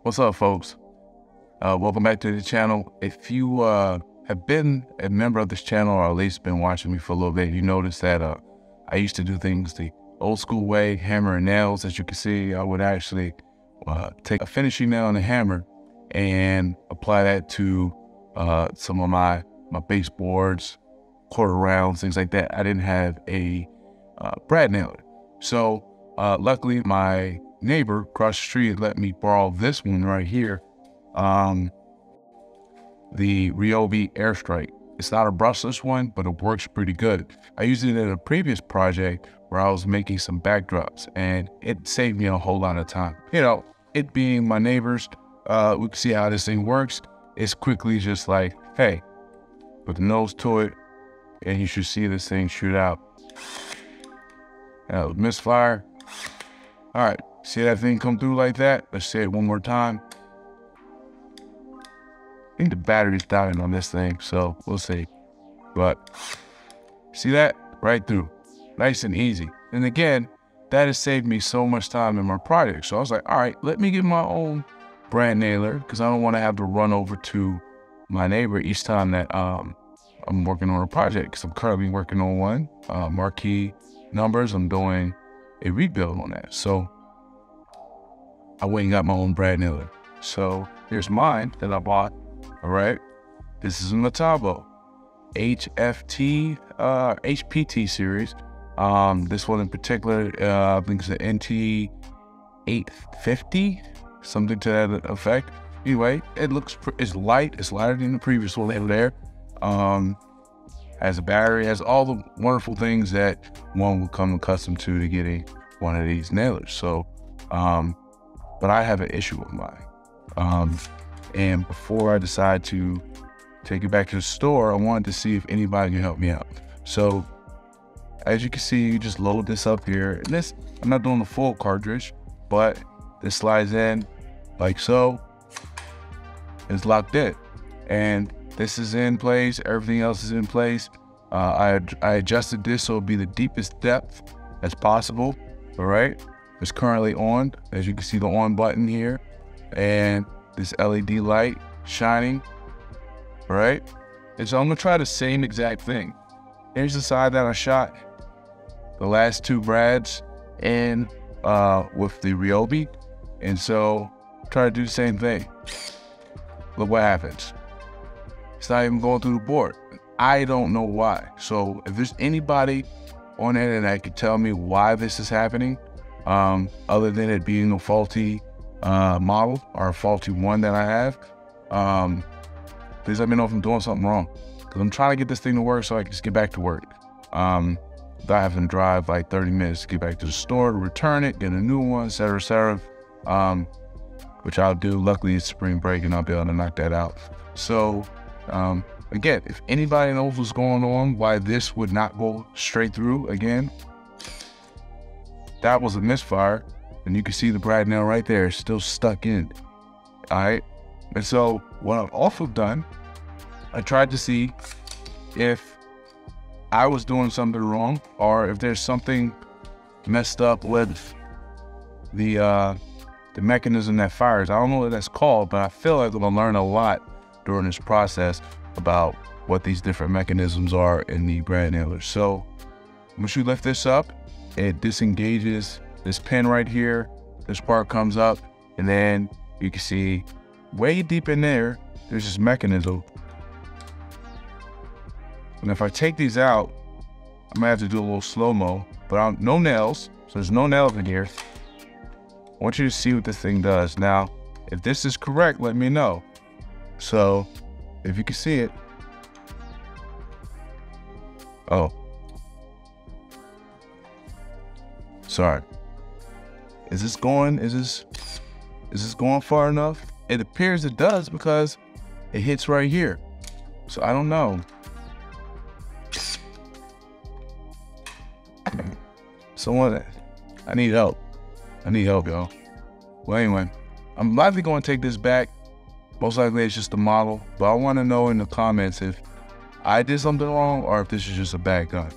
What's up, folks? Welcome back to the channel. If you have been a member of this channel, or at least been watching me for a little bit, you notice that I used to do things the old school way, hammer and nails. As you can see, I would actually take a finishing nail and a hammer and apply that to some of my baseboards, quarter rounds, things like that. I didn't have a Brad Nailer. So luckily my neighbor across the street let me borrow this one right here, the Ryobi Airstrike. It's not a brushless one, but it works pretty good. I used it in a previous project where I was making some backdrops, and it saved me a whole lot of time. You know, it being my neighbors, we can see how this thing works. It's quickly just like, hey, put the nose to it, and you should see this thing shoot out. Misfire. All right, see that thing come through like that? Let's say it one more time. I think the battery's dying on this thing, so we'll see. But see that? Right through. Nice and easy. And again, that has saved me so much time in my project. So I was like, all right, let me get my own Brad Nailer, because I don't want to have to run over to my neighbor each time that I'm working on a project, because I'm currently working on one. Marquee numbers, I'm doing a rebuild on that. So I went and got my own Brad Nailer. So here's mine that I bought. All right, this is a Metabo HPT series. This one in particular, I think it's an NT 850, something to that effect. Anyway, it looks, it's light. It's lighter than the previous one over there. Has a battery, has all the wonderful things that one will come accustomed to getting one of these nailers. So, but I have an issue with mine. And before I decide to take it back to the store, I wanted to see if anybody can help me out. So as you can see, you just load this up here. And this, I'm not doing the full cartridge, but this slides in like so. It's locked in. And this is in place, everything else is in place. I adjusted this so it'll be the deepest depth as possible. All right, it's currently on. As you can see, the on button here, and this LED light shining. All right, and so I'm gonna try the same exact thing. Here's the side that I shot the last two Brads in with the Ryobi, and so try to do the same thing. Look what happens. It's not even going through the board. I don't know why. So if there's anybody on the internet that could tell me why this is happening, other than it being a faulty model or a faulty one that I have, please let me know if I'm doing something wrong, because I'm trying to get this thing to work so I can just get back to work. Without having to drive like 30 minutes to get back to the store to return it, get a new one, et cetera, which I'll do. Luckily it's spring break and I'll be able to knock that out. So again, if anybody knows what's going on, why this would not go straight through again, that was a misfire. And you can see the Brad nail right there, it's still stuck in. All right, and so what I've also done, I tried to see if I was doing something wrong, or if there's something messed up with the mechanism that fires. I don't know what that's called, but I feel like I'm gonna learn a lot during this process about what these different mechanisms are in the Brad Nailer. So once you lift this up, it disengages this pin right here. This part comes up, and then you can see way deep in there, there's this mechanism. And if I take these out, I'm gonna have to do a little slow-mo, but no nails, so there's no nails in here. I want you to see what this thing does. Now, if this is correct, let me know. So if you can see it, oh, sorry. Is this going far enough? It appears it does, because it hits right here. So I don't know. Someone, I need help. I need help, y'all. Well, anyway, I'm likely going to take this back. Most likely it's just a model, but I want to know in the comments if I did something wrong or if this is just a bad gun.